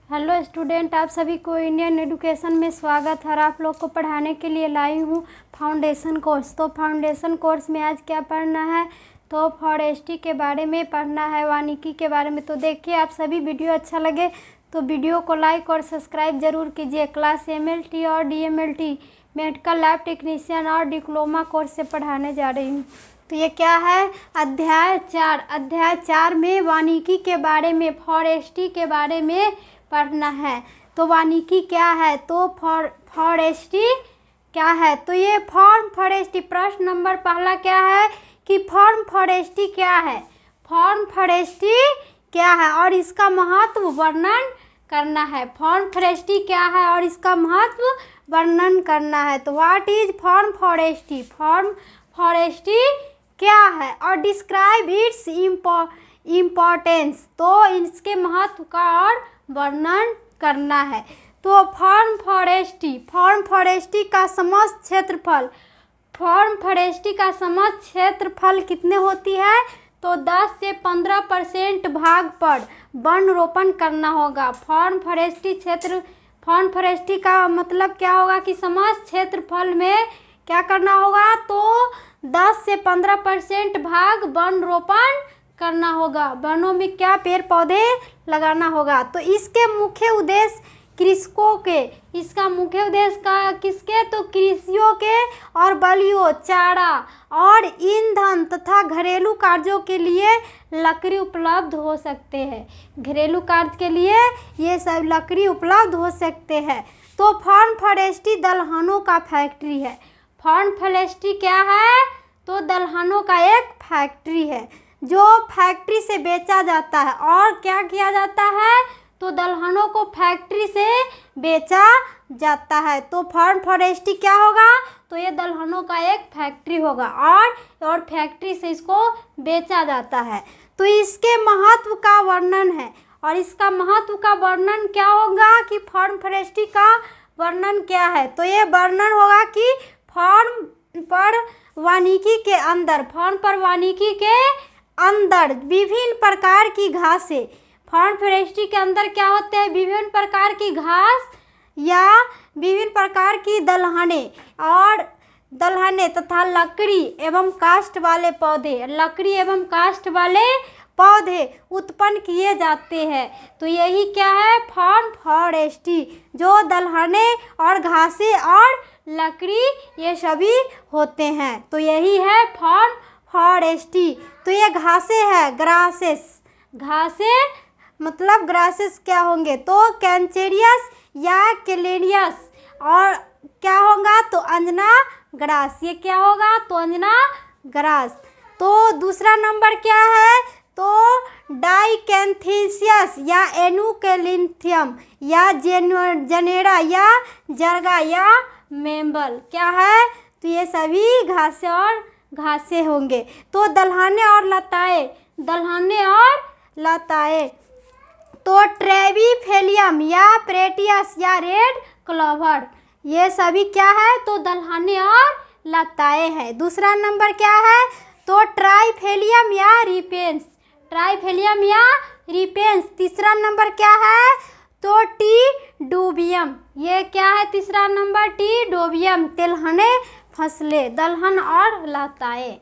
Hello student, आप सभी को इंडियन एजुकेशन में स्वागत है। और आप लोग को पढ़ाने के लिए लाई हूँ फाउंडेशन कोर्स। तो फाउंडेशन कोर्स में आज क्या पढ़ना है, तो फॉरेस्ट्री के बारे में पढ़ना है, वानिकी के बारे में। तो देखिए, आप सभी वीडियो अच्छा लगे तो वीडियो को लाइक और सब्सक्राइब जरूर कीजिए। क्लास MLT और DMLT मेडिकल लैब टेक्नीशियन और डिप्लोमा कोर्स से पढ़ाने जा रही हूँ। तो ये क्या है, अध्याय 4। अध्याय 4 में वानिकी के बारे में, फॉरेस्ट्री के बारे में पढ़ना है। तो वानिकी क्या है, तो फॉरेस्ट्री क्या है, तो ये फॉर्म फॉरेस्ट्री। प्रश्न नंबर पहला क्या है कि फॉर्म फॉरेस्ट्री क्या है, फॉर्म फॉरेस्ट्री क्या है और इसका महत्व वर्णन करना है। फॉर्म फॉरेस्ट्री क्या है और इसका महत्व वर्णन करना है। तो what is form forestry, form forestry क्या है और डिस्क्राइब इट्स इम्पोर्टेंस, तो इसके महत्व का और वर्णन करना है। तो फॉर्म फॉरेस्ट्री का समस्त क्षेत्रफल, फॉर्म फॉरेस्ट्री का समस्त क्षेत्रफल कितने होती है, तो 10 से 15% भाग पर वन रोपण करना होगा। फॉर्म फॉरेस्ट्री का मतलब क्या होगा कि समस्त क्षेत्रफल में क्या करना होगा, तो 10 से 15% भाग वन रोपण करना होगा। वनों में क्या पेड़ पौधे लगाना होगा। तो इसके मुख्य उद्देश्य कृषकों के, इसका मुख्य उद्देश्य का किसके, तो कृषियों के और बलियों, चारा और ईंधन तथा घरेलू कार्यों के लिए लकड़ी उपलब्ध हो सकते हैं। घरेलू कार्य के लिए ये सब लकड़ी उपलब्ध हो सकते हैं। तो फॉर्म फॉरेस्ट्री दलहनों का फैक्ट्री है। फॉर्म फॉरेस्ट्री क्या है, तो दलहनों का एक फैक्ट्री है जो फैक्ट्री से बेचा जाता है। और क्या किया जाता है, तो दलहनों को फैक्ट्री से बेचा जाता है। तो फॉर्म फॉरेस्ट्री क्या होगा, तो ये दलहनों का एक फैक्ट्री होगा और फैक्ट्री से इसको बेचा जाता है। तो इसके महत्व का वर्णन है और इसका महत्व का वर्णन क्या होगा कि फॉर्म फॉरेस्ट्री का वर्णन क्या है, तो ये वर्णन होगा कि फॉर्म पर वानिकी के अंदर, फॉर्म पर वानिकी के अंदर विभिन्न प्रकार की घासें, फॉर्म फॉरेस्ट्री के अंदर क्या होते हैं, विभिन्न प्रकार की घास या विभिन्न प्रकार की दलहने तथा लकड़ी एवं काष्ठ वाले पौधे उत्पन्न किए जाते हैं। तो यही क्या है, फॉर्म फॉरेस्ट्री, जो दलहने और घासें और लकड़ी ये सभी होते हैं। तो यही है फॉर्म फॉरेस्ट्री। तो ये घासें है, घासें मतलब ग्रासेस क्या होंगे, तो कैंचेरियस या केलेरियस, और क्या होगा, तो अंजना ग्रास। ये क्या होगा, तो अंजना ग्रास। तो दूसरा नंबर क्या है, तो डाइकेंथीसियस या एनुकेलिथियम या जनेरा या जरगा या मेंबल क्या है, तो ये सभी घासें होंगे। तो दलहने और लताएं, तो ट्रेबिफेलियम या प्रेटियस या रेड क्लोवर, ये सभी क्या है, तो दलहने और लताएं हैं। दूसरा नंबर क्या है, तो ट्राइफेलियम या रिपेंस। तीसरा नंबर क्या है, तो टीडोबियम, ये क्या है, तीसरा नंबर टीडोबियम, तिलहने फसलें, दलहन और लताएं।